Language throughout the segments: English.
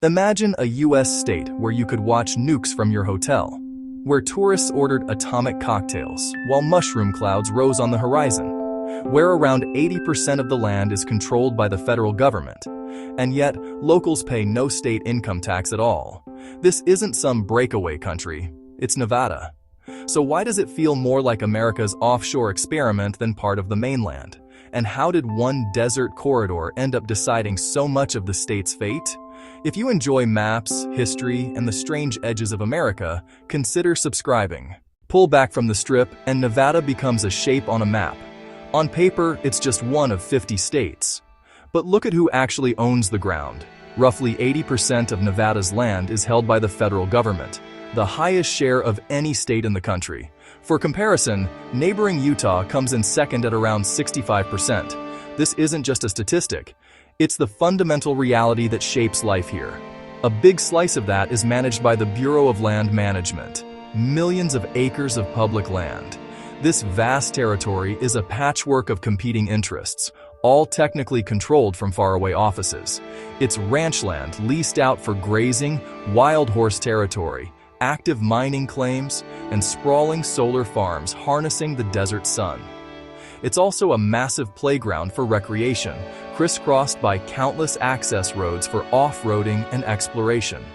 Imagine a US state where you could watch nukes from your hotel, where tourists ordered atomic cocktails while mushroom clouds rose on the horizon, where around 80% of the land is controlled by the federal government, and yet locals pay no state income tax at all. This isn't some breakaway country, it's Nevada. So why does it feel more like America's offshore experiment than part of the mainland? And how did one desert corridor end up deciding so much of the state's fate? If you enjoy maps, history, and the strange edges of America, consider subscribing. Pull back from the strip, and Nevada becomes a shape on a map. On paper, it's just one of 50 states. But look at who actually owns the ground. Roughly 80% of Nevada's land is held by the federal government, the highest share of any state in the country. For comparison, neighboring Utah comes in second at around 65%. This isn't just a statistic. It's the fundamental reality that shapes life here. A big slice of that is managed by the Bureau of Land Management. Millions of acres of public land. This vast territory is a patchwork of competing interests, all technically controlled from faraway offices. It's ranch land leased out for grazing, wild horse territory, active mining claims, and sprawling solar farms harnessing the desert sun. It's also a massive playground for recreation, crisscrossed by countless access roads for off-roading and exploration.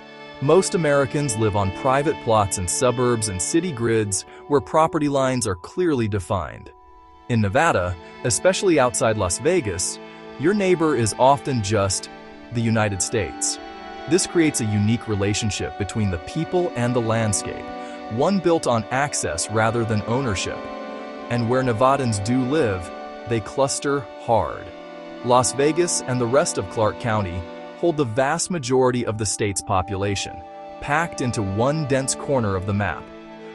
Most Americans live on private plots in suburbs and city grids where property lines are clearly defined. In Nevada, especially outside Las Vegas, your neighbor is often just the United States. This creates a unique relationship between the people and the landscape, one built on access rather than ownership. And where Nevadans do live, they cluster hard. Las Vegas and the rest of Clark County hold the vast majority of the state's population, packed into one dense corner of the map.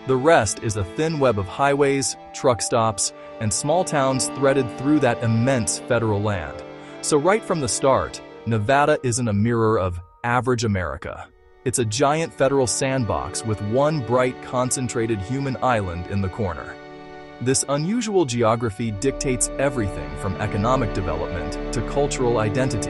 The rest is a thin web of highways, truck stops, and small towns threaded through that immense federal land. So right from the start, Nevada isn't a mirror of average America. It's a giant federal sandbox with one bright, concentrated human island in the corner. This unusual geography dictates everything from economic development to cultural identity.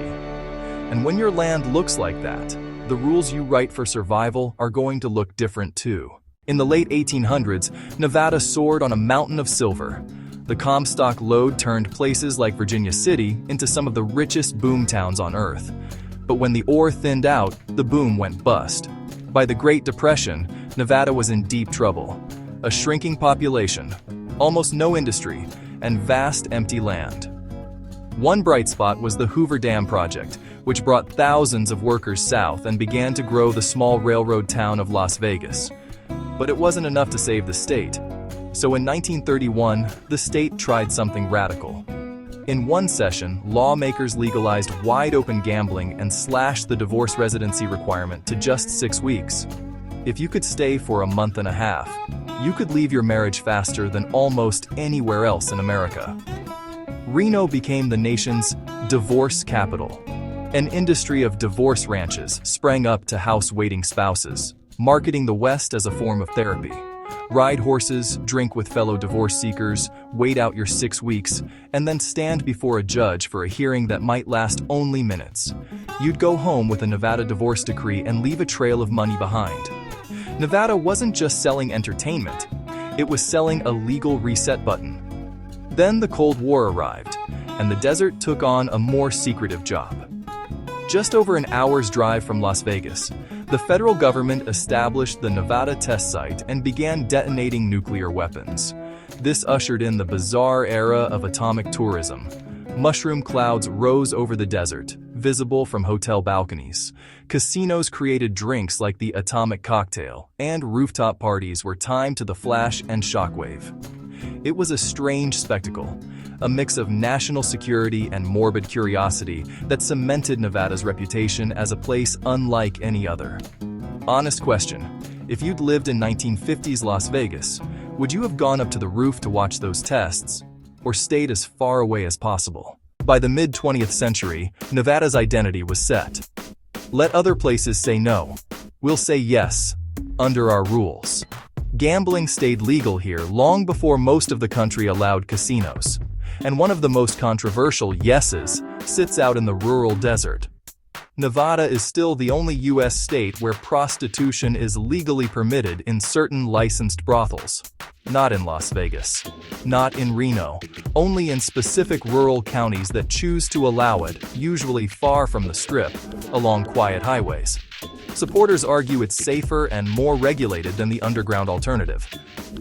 And when your land looks like that, the rules you write for survival are going to look different too. In the late 1800s, Nevada soared on a mountain of silver. The Comstock lode turned places like Virginia City into some of the richest boom towns on Earth. But when the ore thinned out, the boom went bust. By the Great Depression, Nevada was in deep trouble. A shrinking population, almost no industry, and vast empty land. One bright spot was the Hoover Dam project, which brought thousands of workers south and began to grow the small railroad town of Las Vegas. But it wasn't enough to save the state. So in 1931, the state tried something radical. In one session, lawmakers legalized wide-open gambling and slashed the divorce residency requirement to just 6 weeks. If you could stay for a month and a half, you could leave your marriage faster than almost anywhere else in America. Reno became the nation's divorce capital. An industry of divorce ranches sprang up to house waiting spouses, marketing the West as a form of therapy. Ride horses, drink with fellow divorce seekers, wait out your 6 weeks, and then stand before a judge for a hearing that might last only minutes. You'd go home with a Nevada divorce decree and leave a trail of money behind. Nevada wasn't just selling entertainment, it was selling a legal reset button. Then the Cold War arrived, and the desert took on a more secretive job. Just over an hour's drive from Las Vegas, the federal government established the Nevada test site and began detonating nuclear weapons. This ushered in the bizarre era of atomic tourism. Mushroom clouds rose over the desert, visible from hotel balconies. Casinos created drinks like the atomic cocktail, and rooftop parties were timed to the flash and shockwave. It was a strange spectacle, a mix of national security and morbid curiosity that cemented Nevada's reputation as a place unlike any other. Honest question, if you'd lived in 1950s Las Vegas, would you have gone up to the roof to watch those tests, or stayed as far away as possible? By the mid-20th century, Nevada's identity was set. Let other places say no. We'll say yes, under our rules. Gambling stayed legal here long before most of the country allowed casinos. And one of the most controversial yeses sits out in the rural desert. Nevada is still the only U.S. state where prostitution is legally permitted in certain licensed brothels. Not in Las Vegas. Not in Reno. Only in specific rural counties that choose to allow it, usually far from the Strip, along quiet highways. Supporters argue it's safer and more regulated than the underground alternative.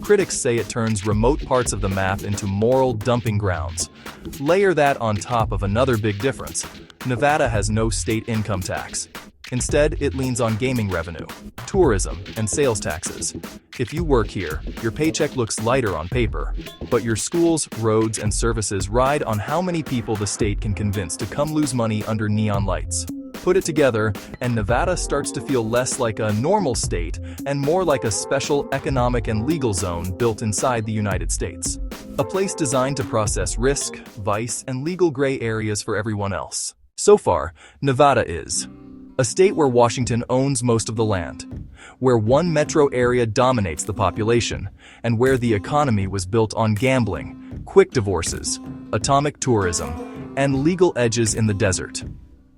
Critics say it turns remote parts of the map into moral dumping grounds. Layer that on top of another big difference. Nevada has no state income tax. Instead, it leans on gaming revenue, tourism, and sales taxes. If you work here, your paycheck looks lighter on paper, but your schools, roads, and services ride on how many people the state can convince to come lose money under neon lights. Put it together, and Nevada starts to feel less like a normal state and more like a special economic and legal zone built inside the United States. A place designed to process risk, vice, and legal gray areas for everyone else. So far, Nevada is a state where Washington owns most of the land, where one metro area dominates the population, and where the economy was built on gambling, quick divorces, atomic tourism, and legal edges in the desert.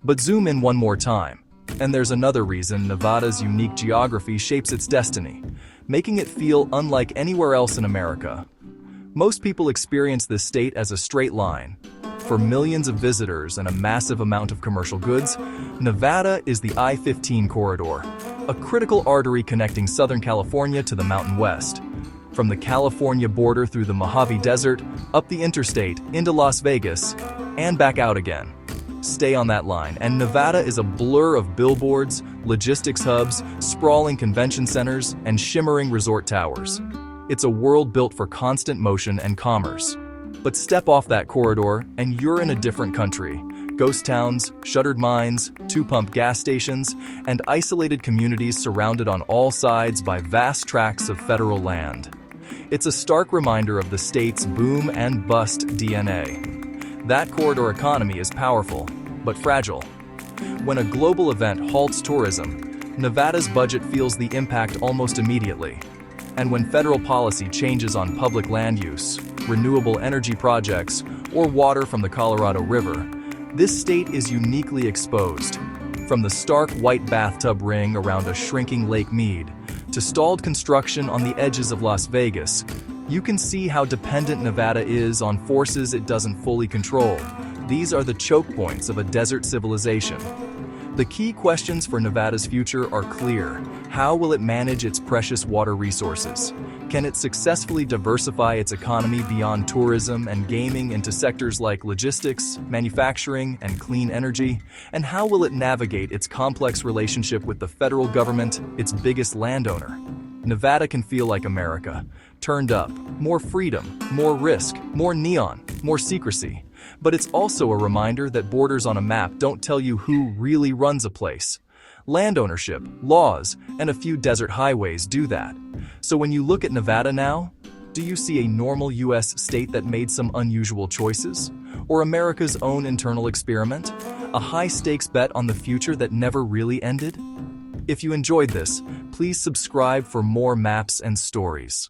But zoom in one more time, and there's another reason Nevada's unique geography shapes its destiny, making it feel unlike anywhere else in America. Most people experience this state as a straight line. For millions of visitors and a massive amount of commercial goods, Nevada is the I-15 corridor, a critical artery connecting Southern California to the Mountain West. From the California border through the Mojave Desert, up the interstate, into Las Vegas, and back out again. Stay on that line, and Nevada is a blur of billboards, logistics hubs, sprawling convention centers, and shimmering resort towers. It's a world built for constant motion and commerce. But step off that corridor, and you're in a different country. Ghost towns, shuttered mines, two-pump gas stations, and isolated communities surrounded on all sides by vast tracts of federal land. It's a stark reminder of the state's boom and bust DNA. That corridor economy is powerful, but fragile. When a global event halts tourism, Nevada's budget feels the impact almost immediately. And when federal policy changes on public land use, renewable energy projects, or water from the Colorado River, this state is uniquely exposed. From the stark white bathtub ring around a shrinking Lake Mead to stalled construction on the edges of Las Vegas, you can see how dependent Nevada is on forces it doesn't fully control. These are the choke points of a desert civilization. The key questions for Nevada's future are clear. How will it manage its precious water resources? Can it successfully diversify its economy beyond tourism and gaming into sectors like logistics, manufacturing, and clean energy? And how will it navigate its complex relationship with the federal government, its biggest landowner? Nevada can feel like America, turned up, more freedom, more risk, more neon, more secrecy. But it's also a reminder that borders on a map don't tell you who really runs a place. Land ownership, laws, and a few desert highways do that. So when you look at Nevada now, do you see a normal U.S. state that made some unusual choices? Or America's own internal experiment? A high-stakes bet on the future that never really ended? If you enjoyed this, please subscribe for more maps and stories.